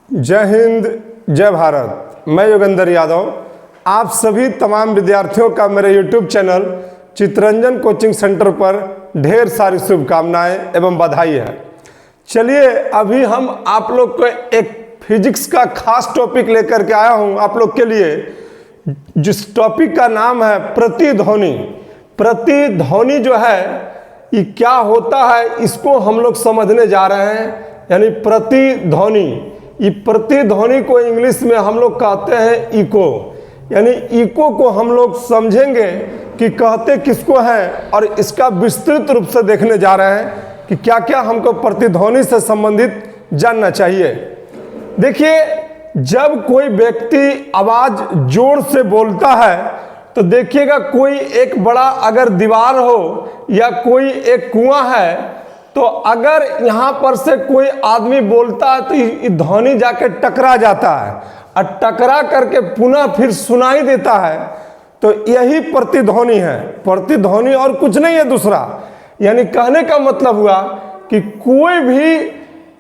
जय हिंद, जय भारत। मैं योगेंद्र यादव आप सभी तमाम विद्यार्थियों का मेरे YouTube channel Chitranjan coaching centre पर ढेर सारी शुभकामनाएं एवं बधाई है। चलिए अभी हम आप लोग को एक फिजिक्स का खास टॉपिक लेकर के आया हूं आप लोग के लिए, जिस टॉपिक का नाम है प्रतिध्वनि। प्रतिध्वनि जो है ये क्या होता है इसको हम लोग समझने जा रहे हैं। यानी प्रतिध्वनि, ये प्रतिध्वनि को इंग्लिश में हम लोग कहते हैं इको। यानी इको को हम लोग समझेंगे कि कहते किसको हैं और इसका विस्तृत रूप से देखने जा रहे हैं कि क्या क्या हमको प्रतिध्वनि से संबंधित जानना चाहिए। देखिए, जब कोई व्यक्ति आवाज जोर से बोलता है तो देखिएगा कोई एक बड़ा अगर दीवार हो या कोई एक कुआं है तो अगर यहाँ पर से कोई आदमी बोलता है तो ये ध्वनि जाके टकरा जाता है और टकरा करके पुनः फिर सुनाई देता है। तो यही प्रतिध्वनि है। प्रतिध्वनि और कुछ नहीं है दूसरा। यानी कहने का मतलब हुआ कि कोई भी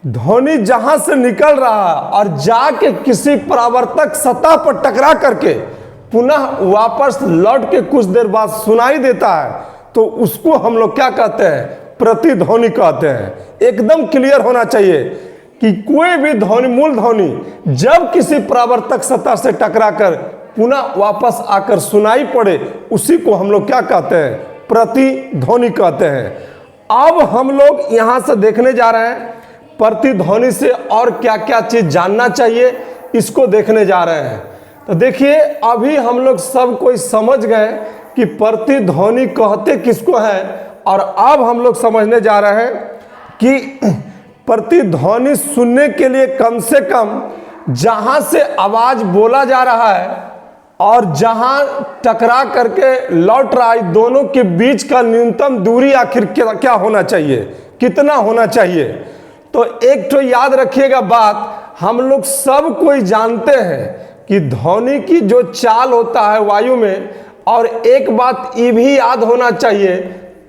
ध्वनि जहां से निकल रहा है और जाके किसी परावर्तक सतह पर टकरा करके पुनः वापस लौट के कुछ देर बाद सुनाई देता है तो उसको हम लोग क्या कहते हैं, प्रतिध्वनि कहते हैं। एकदम क्लियर होना चाहिए कि कोई भी ध्वनि, मूल ध्वनि जब किसी परावर्तक सतह से टकरा कर पुनः वापस आकर सुनाई पड़े उसी को हम लोग क्या कहते हैं, प्रतिध्वनि कहते हैं। अब हम लोग यहां से देखने जा रहे हैं प्रतिध्वनि से और क्या क्या चीज जानना चाहिए इसको देखने जा रहे हैं। तो देखिए, अभी हम लोग सब कोई समझ गए कि प्रतिध्वनि कहते किसको है और अब हम लोग समझने जा रहे हैं कि प्रतिध्वनि सुनने के लिए कम से कम जहां से आवाज बोला जा रहा है और जहां टकरा करके लौट रहा है, दोनों के बीच का न्यूनतम दूरी आखिर क्या होना चाहिए, कितना होना चाहिए। तो एक तो याद रखिएगा बात, हम लोग सब कोई जानते हैं कि ध्वनि की जो चाल होता है वायु में, और एक बात ये भी याद होना चाहिए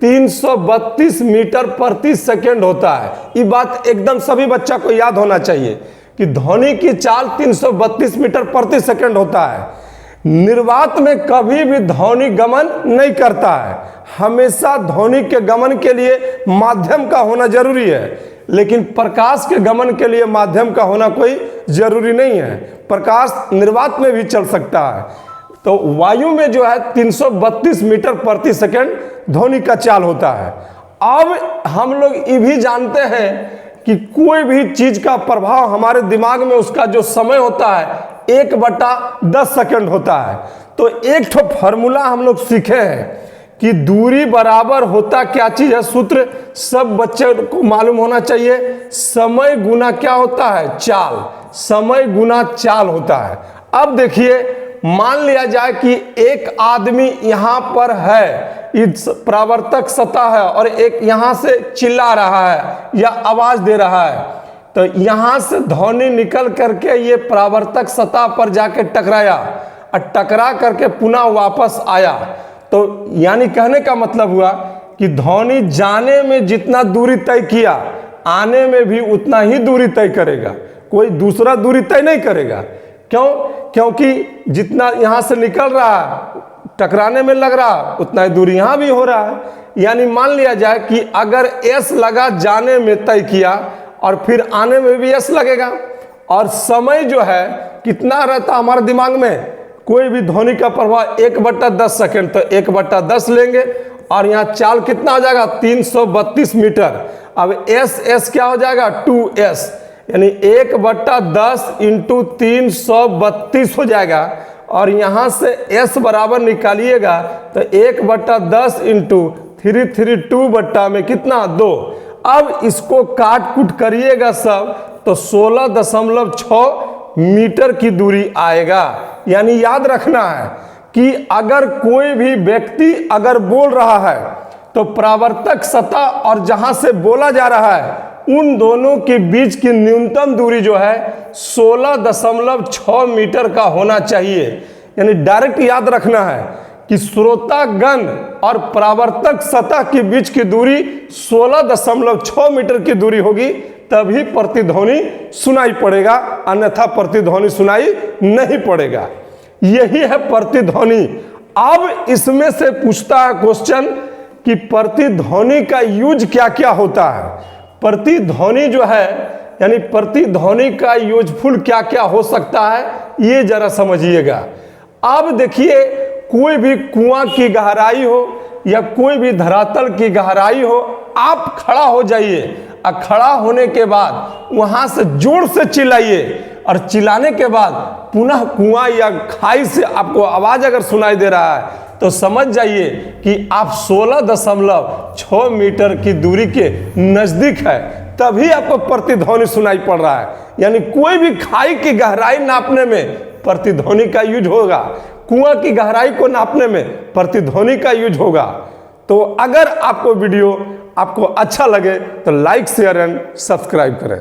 332 मीटर प्रति सेकंड होता है। ये बात एकदम सभी बच्चा को याद होना चाहिए कि ध्वनि की चाल 332 मीटर प्रति सेकंड होता है। निर्वात में कभी भी ध्वनि गमन नहीं करता है। हमेशा ध्वनि के गमन के लिए माध्यम का होना जरूरी है, लेकिन प्रकाश के गमन के लिए माध्यम का होना कोई जरूरी नहीं है। प्रकाश निर्वात में भी चल सकता है। तो वायु में जो है 332 मीटर प्रति सेकंड ध्वनि का चाल होता है। अब हम लोग ये भी जानते हैं कि कोई भी चीज का प्रभाव हमारे दिमाग में उसका जो समय होता है 1/10 सेकंड होता है। तो एक ठो फॉर्मूला हम लोग सीखे हैं कि दूरी बराबर होता क्या चीज है, सूत्र सब बच्चे को मालूम होना चाहिए। समय गुना क्या होता है, चाल। समय गुना चाल होता है। अब देखिए, मान लिया जाए कि एक आदमी यहां पर है, इस परावर्तक सतह है और एक यहां से चिल्ला रहा है या आवाज दे रहा है। तो यहां से ध्वनि निकल करके ये परावर्तक सतह पर जाके टकराया और टकरा करके पुनः वापस आया। तो यानी कहने का मतलब हुआ कि ध्वनि जाने में जितना दूरी तय किया आने में भी उतना ही दूरी तय करेगा, कोई दूसरा दूरी तय नहीं करेगा। क्यों? क्योंकि जितना यहां से निकल रहा है टकराने में लग रहा उतना ही दूरी यहां भी हो रहा है। यानी मान लिया जाए कि अगर एस लगा जाने में तय किया और फिर आने में भी एस लगेगा, और समय जो है कितना रहता हमारे दिमाग में, कोई भी ध्वनि का प्रभाव 1/10 सेकंड, तो 1/10 लेंगे और यहाँ चाल कितना हो जाएगा 332 मीटर। अब एस क्या हो जाएगा 2s, यानी 1/10 इंटू 332 हो जाएगा। और यहाँ से s बराबर निकालिएगा तो 1/10 इंटू 332 बट्टा में कितना 2। अब इसको काट कुट करिएगा सब तो 16.6 मीटर की दूरी आएगा। यानी याद रखना है कि अगर कोई भी व्यक्ति अगर बोल रहा है तो परावर्तक सतह और जहां से बोला जा रहा है उन दोनों के बीच की न्यूनतम दूरी जो है 16.6 मीटर का होना चाहिए। यानी डायरेक्ट याद रखना है कि श्रोतागण और परावर्तक सतह के बीच की दूरी 16.6 मीटर की दूरी होगी, तभी प्रतिध्वनि सुनाई पड़ेगा, अन्यथा प्रतिध्वनि सुनाई नहीं पड़ेगा। यही है प्रतिध्वनि। अब इसमें से पूछता है क्वेश्चन कि प्रतिध्वनि का यूज क्या क्या होता है। प्रतिध्वनि जो है यानी प्रतिध्वनि का यूजफुल क्या क्या हो सकता है, ये जरा समझिएगा। अब देखिए, कोई भी कुआं की गहराई हो या कोई भी धरातल की गहराई हो, आप खड़ा हो जाइए और खड़ा होने के बाद वहां से जोर से चिल्लाइए और चिल्लाने के बाद पुनः कुआं या खाई से आपको आवाज अगर सुनाई दे रहा है तो समझ जाइए कि आप 16.6 मीटर की दूरी के नजदीक है, तभी आपको प्रतिध्वनि सुनाई पड़ रहा है। यानी कोई भी खाई की गहराई नापने में प्रतिध्वनि का यूज होगा, कुआं की गहराई को नापने में प्रतिध्वनि का यूज होगा। तो अगर आपको वीडियो आपको अच्छा लगे तो लाइक शेयर एंड सब्सक्राइब करें।